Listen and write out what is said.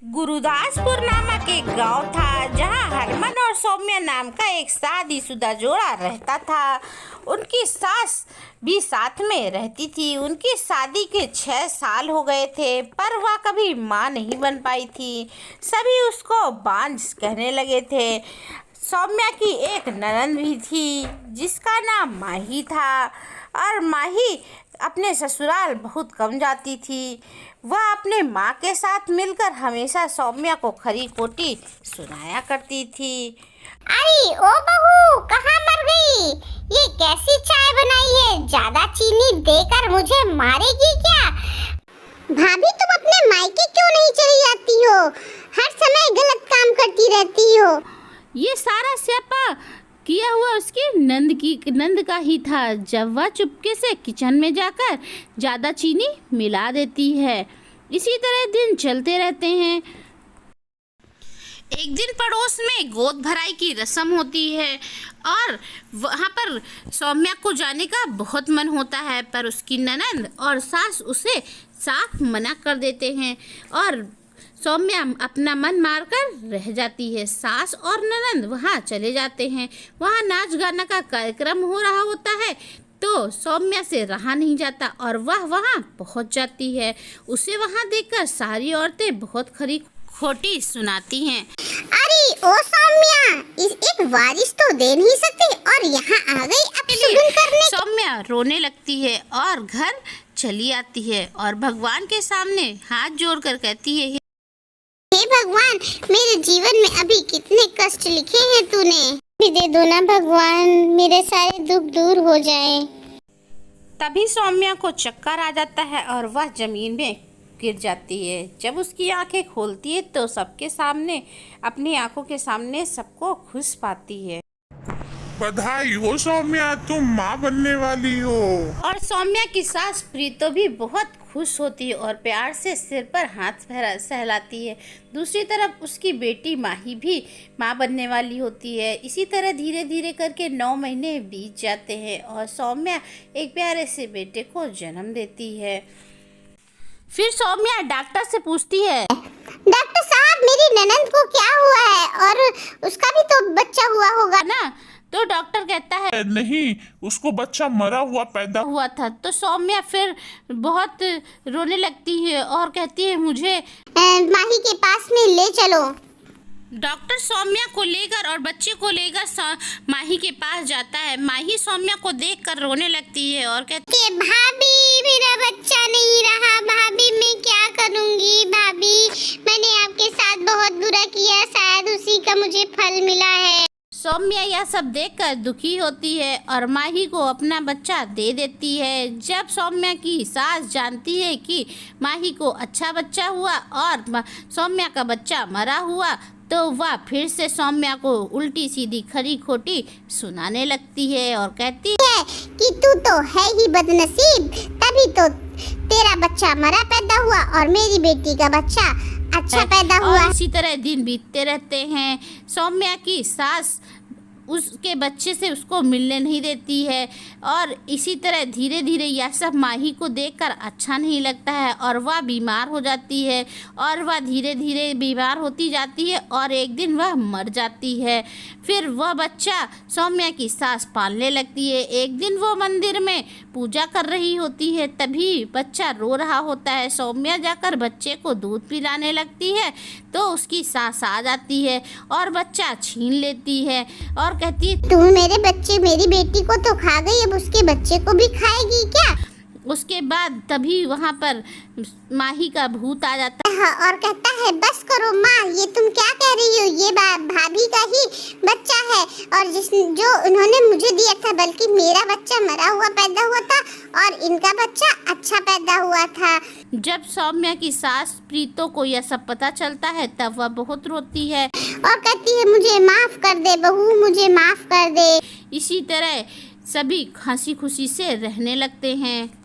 गुरुदासपुर नामक एक गांव था जहां हरमन और सौम्या नाम का एक शादीशुदा जोड़ा रहता था। उनकी सास भी साथ में रहती थी। उनकी शादी के 6 साल हो गए थे पर वह कभी मां नहीं बन पाई थी। सभी उसको बांझ कहने लगे थे। सौम्या की एक ननद भी थी जिसका नाम माही था और माही अपने ससुराल बहुत कम जाती थी। वह अपने माँ के साथ मिलकर हमेशा सौम्या को खरी खोटी सुनाया करती थी। अरे ओ बहू, कहाँ मर गई? ये कैसी चाय बनाई है? ज्यादा चीनी देकर मुझे मारेगी क्या? भाभी, तुम अपने मायके क्यों नहीं चली जाती हो? हर समय गलत काम करती रहती हो। ये सारा स्यापा किया हुआ उसकी नंद का ही था। जब वह चुपके से किचन में जाकर ज़्यादा चीनी मिला देती है। इसी तरह दिन चलते रहते हैं। एक दिन पड़ोस में गोद भराई की रस्म होती है और वहाँ पर सौम्या को जाने का बहुत मन होता है, पर उसकी ननद और सास उसे साफ मना कर देते हैं और सौम्या अपना मन मारकर रह जाती है। सास और ननद वहाँ चले जाते हैं। वहाँ नाच गाना का कार्यक्रम हो रहा होता है तो सौम्या से रहा नहीं जाता और वह वहाँ पहुँच जाती है। उसे वहाँ देखकर सारी औरतें बहुत खरी खोटी सुनाती हैं। अरे ओ सौम्या, एक वारिस तो दे नहीं सकती और यहाँ आ गई अपशगुन करने। सौम्या रोने लगती है और घर चली आती है और भगवान के सामने हाथ जोड़कर कहती है, हे भगवान, मेरे जीवन में अभी कितने कष्ट लिखे हैं तूने। भी दे दो ना भगवान, मेरे सारे दुख दूर हो जाए। तभी सौम्या को चक्कर आ जाता है और वह जमीन में गिर जाती है। जब उसकी आंखें खोलती है तो सबके सामने, अपनी आंखों के सामने सबको खुश पाती है। बधाई हो सौम्या, तुम माँ बनने वाली हो। और सौम्या की सास प्रीतो भी बहुत खुश होती है और प्यार से सिर पर हाथ सहलाती है। दूसरी तरफ उसकी बेटी माही भी माँ बनने वाली होती है। इसी तरह धीरे धीरे करके 9 महीने बीत जाते हैं और सौम्या एक प्यारे से बेटे को जन्म देती है। फिर सौम्या डॉक्टर से पूछती है, डॉक्टर साहब, मेरी ननद को क्या हुआ है? और उसका भी तो बच्चा हुआ होगा ना? तो डॉक्टर कहता है, नहीं, उसको बच्चा मरा हुआ पैदा हुआ था। तो सौम्या फिर बहुत रोने लगती है और कहती है, मुझे माही के पास में ले चलो। डॉक्टर सौम्या को लेकर और बच्चे को लेकर माही के पास जाता है। माही सौम्या को देखकर रोने लगती है और कहती है, भाभी, मेरा बच्चा नहीं रहा। भाभी, मैं क्या करूंगी? भाभी, मैंने आपके साथ बहुत बुरा किया, शायद उसी का मुझे फल मिला है। सौम्या यह सब देखकर दुखी होती है और माही को अपना बच्चा दे देती है। जब सौम्या की सास जानती है कि माही को अच्छा बच्चा हुआ और सौम्या का बच्चा मरा हुआ तो वह फिर से सौम्या को उल्टी सीधी खरी खोटी सुनाने लगती है और कहती है कि तू तो है ही बदनसीब, तभी तो तेरा बच्चा मरा पैदा हुआ और मेरी बेटी का बच्चा अच्छा पैदा हुआ। और इसी तरह दिन बीतते रहते हैं। सौम्या की सास उसके बच्चे से उसको मिलने नहीं देती है और इसी तरह धीरे धीरे यह सब माही को देखकर अच्छा नहीं लगता है और वह बीमार हो जाती है और वह धीरे धीरे बीमार होती जाती है और एक दिन वह मर जाती है। फिर वह बच्चा सौम्या की सास पालने लगती है। एक दिन वो मंदिर में पूजा कर रही होती है, तभी बच्चा रो रहा होता है। सौम्या जाकर बच्चे को दूध पिलाने लगती है तो उसकी सास आ जाती है और बच्चा छीन लेती है और कहती है, तू मेरे बच्चे, मेरी बेटी को तो खा गई, अब उसके बच्चे को भी खाएगी क्या? उसके बाद तभी वहाँ पर माही का भूत आ जाता है और कहता है, बस करो माँ, ये तुम क्या कह रही हो? ये भाभी का ही बच्चा है और जो उन्होंने मुझे दिया था, बल्कि मेरा बच्चा मरा हुआ पैदा हुआ था और इनका बच्चा अच्छा पैदा हुआ था। जब सौम्या की सास प्रीतो को यह सब पता चलता है तब वह बहुत रोती है और कहती है, मुझे माफ कर दे बहू, मुझे माफ कर दे। इसी तरह सभी हंसी खुशी से रहने लगते हैं।